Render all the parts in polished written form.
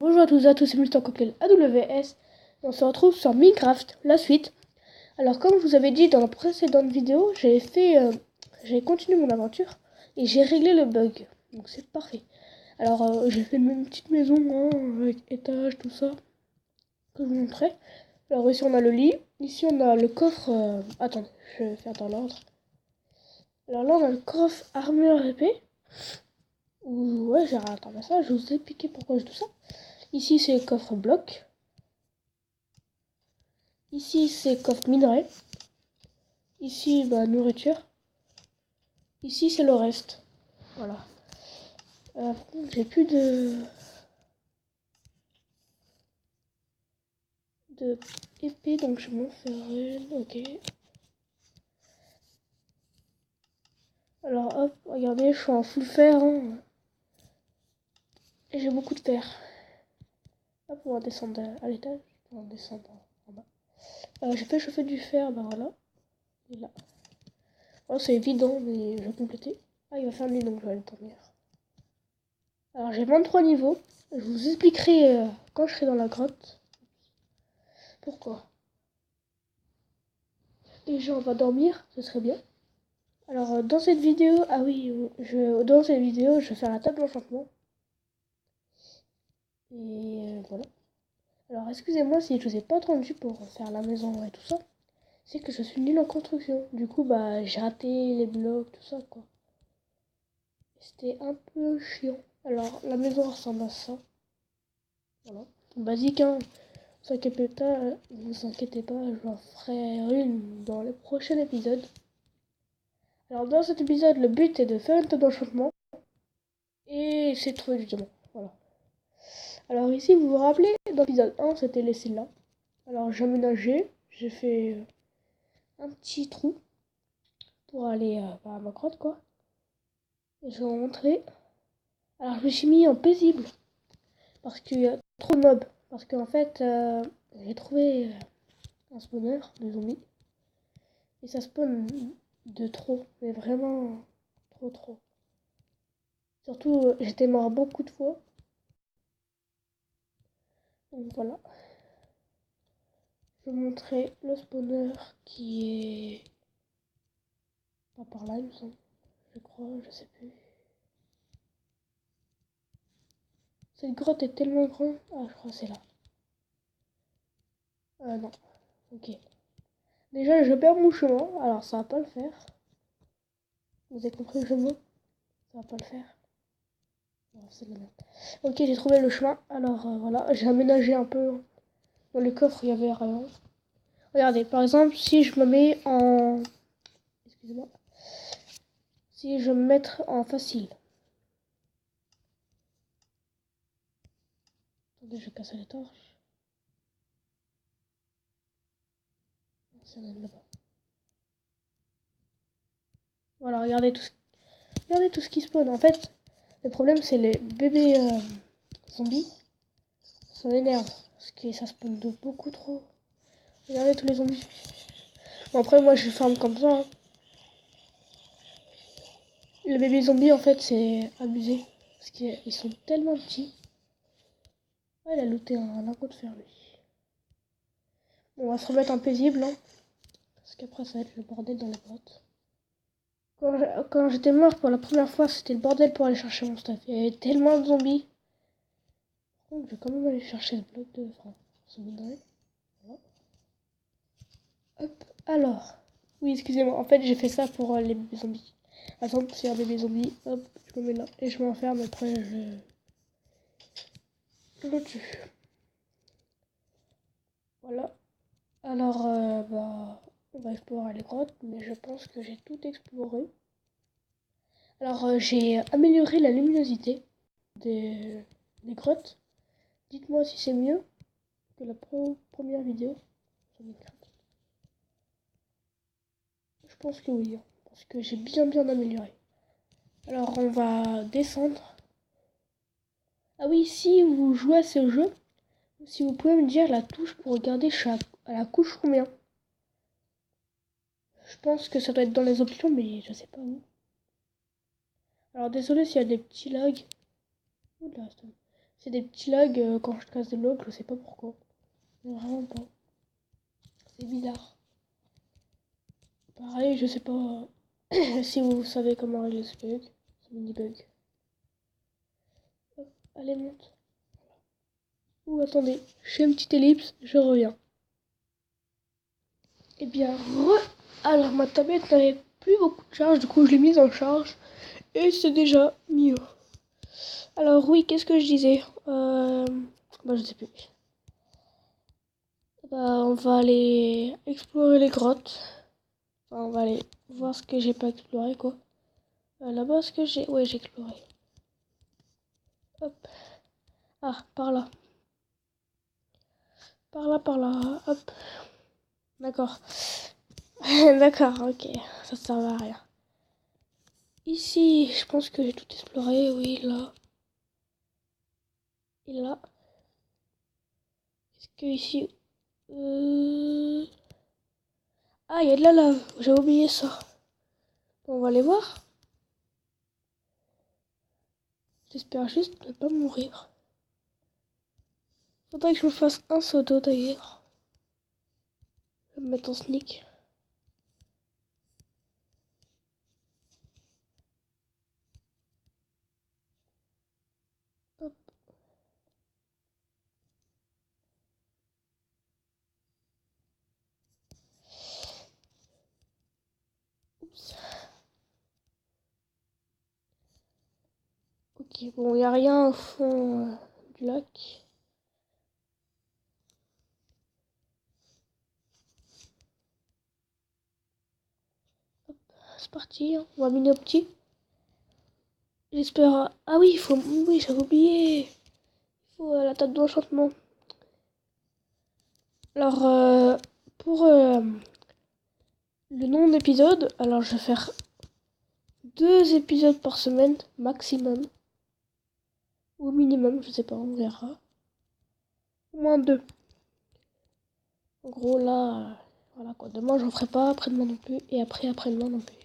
Bonjour à tous et à tous, c'est Mr. Coquel AWS. On se retrouve sur Minecraft, la suite. Alors comme je vous avais dit dans la précédente vidéo, j'ai continué mon aventure et j'ai réglé le bug. Donc c'est parfait. Alors j'ai fait une petite maison avec étage, tout ça, que je vous montrais. Alors ici on a le lit, ici on a le coffre... Attendez, je vais faire dans l'ordre. Alors là on a le coffre armure épée. Ouais, j'ai raté ça, je vous ai expliqué pourquoi j'ai tout ça. Ici c'est le coffre bloc. Ici, c'est coffre minerai. Ici, nourriture. Ici, c'est le reste. Voilà. Par contre, j'ai plus de épée, donc je m'en ferai une. Ok. Alors, hop, regardez, je suis en full fer. Hein. Et j'ai beaucoup de fer. Hop, on va descendre à l'étage. On va descendre en bas. J'ai fait chauffer du fer, voilà. Et là. Oh, c'est évident, mais je vais compléter. Ah, il va faire nuit, donc je vais aller dormir. Alors, j'ai 23 niveaux. Je vous expliquerai quand je serai dans la grotte. Pourquoi. Déjà, on va dormir, ce serait bien. Alors, dans cette vidéo, dans cette vidéo, je vais faire la table d'enchantement. Et voilà. Alors, excusez-moi si je vous ai pas entendu pour faire la maison et tout ça. C'est que je suis nul en construction. Du coup, j'ai raté les blocs, tout ça, quoi. C'était un peu chiant. Alors, la maison ressemble à ça. Voilà. Basique, hein. Vous inquiétez pas, je vous en ferai une dans le prochain épisode. Alors, dans cet épisode, le but est de faire une table d'enchantement. Et c'est de trouver du diamant. Voilà. Alors ici, vous vous rappelez, dans l'épisode 1, c'était laissé là. Alors j'ai aménagé, j'ai fait un petit trou pour aller à ma grotte, quoi. Et je vais vous montrer. Alors je me suis mis en paisible, parce qu'il y a trop de mobs. Parce qu'en fait, j'ai trouvé un spawner de zombies. Et ça spawn de trop, mais vraiment trop. Surtout, j'étais mort beaucoup de fois. Donc voilà. Je vais vous montrer le spawner qui est pas par là, il me semble. Je crois, je sais plus. Cette grotte est tellement grande. Ah, je crois que c'est là. Non. Ok. Déjà, je perds mon chemin. Alors, ça va pas le faire. Vous avez compris le jeu de mots? Ça va pas le faire. Non, c'est de la merde. Ok, j'ai trouvé le chemin. Alors, voilà. J'ai aménagé un peu. Dans le coffre, il y avait rien. Regardez, par exemple, si je me mets en... Excusez-moi. Si je me mets en facile. Attendez, je vais casser les torches. Ça donne là-bas. Voilà, regardez tout ce qui spawn. En fait, le problème, c'est les bébés zombies. Ça m'énerve. Parce que ça spawn de beaucoup trop. Regardez tous les zombies. Bon, après, moi, je farm comme ça. Hein. Le bébé zombie, en fait, c'est abusé. Parce qu'ils sont tellement petits. Ouais, il a looté un lingot de fer, lui. Bon, on va se remettre en paisible. Hein, parce qu'après, ça va être le bordel dans la grotte. Quand j'étais mort pour la première fois, c'était le bordel pour aller chercher mon stuff. Il y avait tellement de zombies. Donc, je vais quand même aller chercher le bloc de... Enfin, ce minerai. Voilà. Hop, alors. Oui, excusez-moi. En fait, j'ai fait ça pour les bébés zombies. Par exemple, c'est un bébé zombie. Hop, je me mets là. Et je m'enferme. Après, je le tue. Voilà. Alors, on va explorer les grottes. Mais je pense que j'ai tout exploré. Alors, j'ai amélioré la luminosité des grottes. Dites-moi si c'est mieux que la première vidéo sur Minecraft. Je pense que oui. Hein, parce que j'ai bien amélioré. Alors, on va descendre. Ah oui, si vous jouez à ce jeu, si vous pouvez me dire la touche pour regarder à la couche combien. Je pense que ça doit être dans les options, mais je sais pas où. Alors désolé s'il y a des petits lags. Oula, C'est des petits lags quand je casse des blocs, je sais pas pourquoi. Mais vraiment pas. C'est bizarre. Pareil, je sais pas si vous savez comment régler ce bug. Ce mini bug. Hop, allez, monte. Ou attendez, je fais une petite ellipse, je reviens. Et bien, alors ma tablette n'avait plus beaucoup de charge, du coup je l'ai mise en charge. Et c'est déjà mieux. Alors oui, qu'est-ce que je disais bah je sais plus. Bah on va aller explorer les grottes. Enfin, on va aller voir ce que j'ai pas exploré quoi. Là-bas, ce que j'ai... Ouais, j'ai exploré. Hop. Ah, par là. Par là. Hop. D'accord. D'accord, ok. Ça sert à rien. Ici, je pense que j'ai tout exploré. Oui, là. Et là. Est-ce que ici... Ah, il y a de la lave. J'ai oublié ça. Bon, on va aller voir. J'espère juste ne pas mourir. Faudrait que je me fasse un seau d'eau d'ailleurs. Je vais me mettre en sneak. Hop. Oups. Ok, bon, il n'y a rien au fond du lac. C'est parti, hein. On va miner au petit. J'espère. Ah oui, il faut. Oui, j'avais oublié. Il faut la table d'enchantement. Alors, pour le nombre d'épisodes, alors je vais faire 2 épisodes par semaine, maximum. Ou minimum, je sais pas, on verra. Au moins 2. En gros, là, voilà quoi. Demain, j'en ferai pas, après-demain non plus, et après-demain non plus.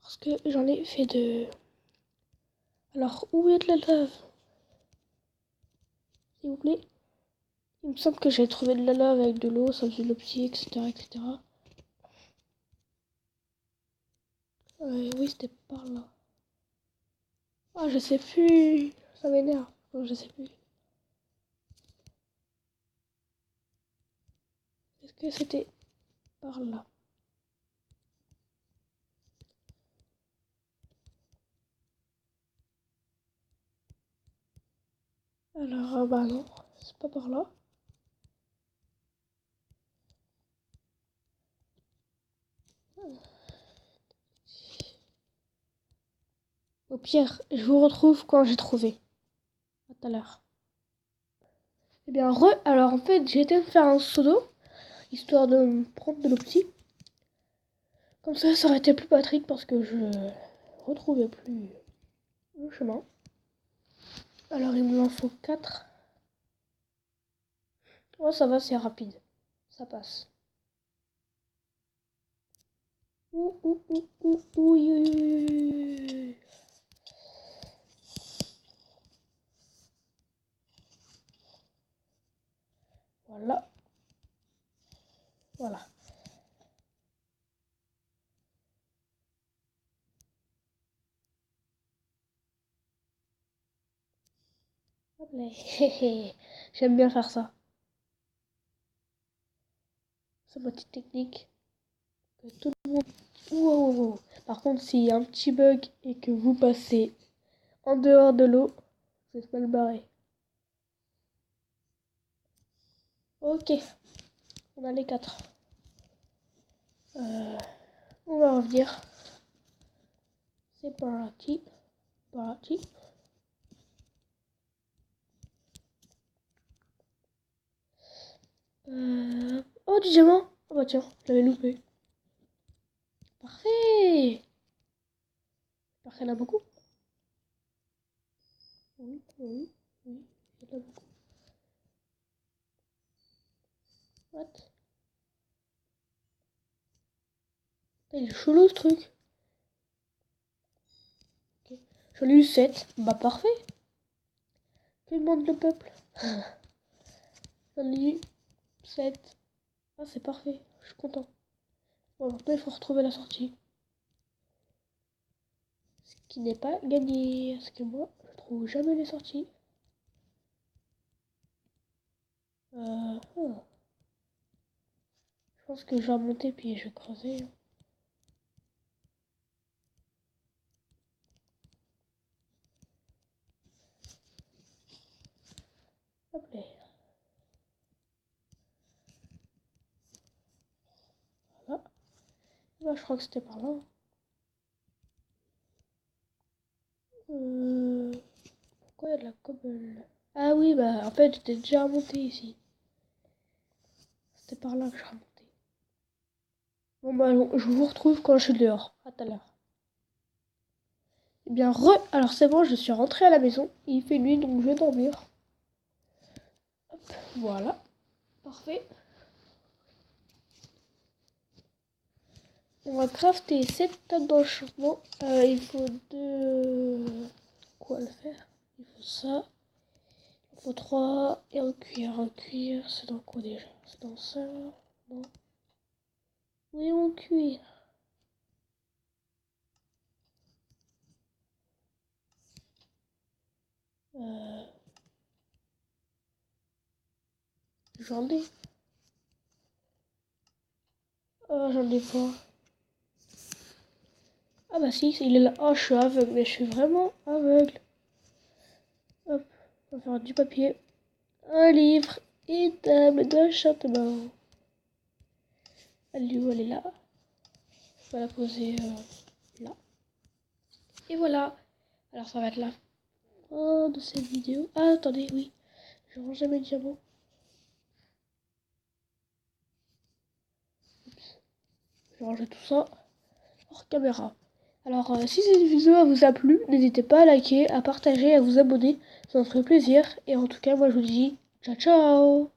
Parce que j'en ai fait 2. Alors, où est de la lave? S'il vous plaît. Il me semble que j'ai trouvé de la lave avec de l'eau, ça faisait de l'opti, etc., etc. Oui, c'était par là. Ah, je sais plus. Ça m'énerve. Oh, je sais plus. Est-ce que c'était par là? Alors, bah non, c'est pas par là. Au pire, je vous retrouve quand j'ai trouvé. À tout à l'heure. Eh bien, alors en fait, j'ai été me faire un seau d'eau, histoire de me prendre de l'opti. Comme ça aurait été plus Patrick parce que je retrouvais plus le chemin. Alors, il me en faut 4. Oh, ça va, c'est rapide. Ça passe. Ouh, ouh, ouh, ouh, ouh, voilà. Voilà. Hop là. J'aime bien faire ça. C'est ma petite technique. Que tout le monde... Wow. Par contre, s'il y a un petit bug et que vous passez en dehors de l'eau, vous êtes mal barré. Ok, on a les 4. On va revenir. C'est parti. Parti. Oh, du diamant. Oh bah tiens, je l'avais loupé. Parfait. Parfait, il y en a beaucoup. Oui, oui, oui, il y en a beaucoup. What? Il est chelou ce truc. Okay. J'en ai eu 7. Bah parfait. Que demande le peuple? J'en ai eu 7. Ah, c'est parfait. Je suis content. Bon, maintenant, il faut retrouver la sortie. Ce qui n'est pas gagné. Parce que moi, je trouve jamais les sorties. Je pense que je vais remonter puis je vais creuser. Hop là. Voilà. Bah, je crois que c'était par là. Pourquoi il y a de la cobble? Ah oui, bah en fait j'étais déjà remonté ici. C'était par là que je remontais. Bon bah je vous retrouve quand je suis dehors. À tout à l'heure. Eh bien alors c'est bon, je suis rentrée à la maison. Il fait nuit donc je vais dormir. Hop, voilà. Parfait. On va crafter 7 tables d'enchantement. Il faut deux... Quoi le faire? Il faut ça. Il faut 3 et un cuir. Un cuir, c'est dans quoi déjà? C'est dans ça? Non. Oui, mon cuir. J'en ai. Oh, j'en ai pas. Ah bah si, il est là. Oh, je suis aveugle, mais je suis vraiment aveugle. Hop, on va faire du papier. Un livre et table d'enchantement. Elle est là. Je vais la poser là. Et voilà. Alors ça va être la fin de cette vidéo. Ah, attendez, oui. Je range mes diamants. Je vais ranger tout ça hors caméra. Alors, si cette vidéo vous a plu, n'hésitez pas à liker, à partager, à vous abonner. Ça me ferait plaisir. Et en tout cas, moi, je vous dis ciao, ciao!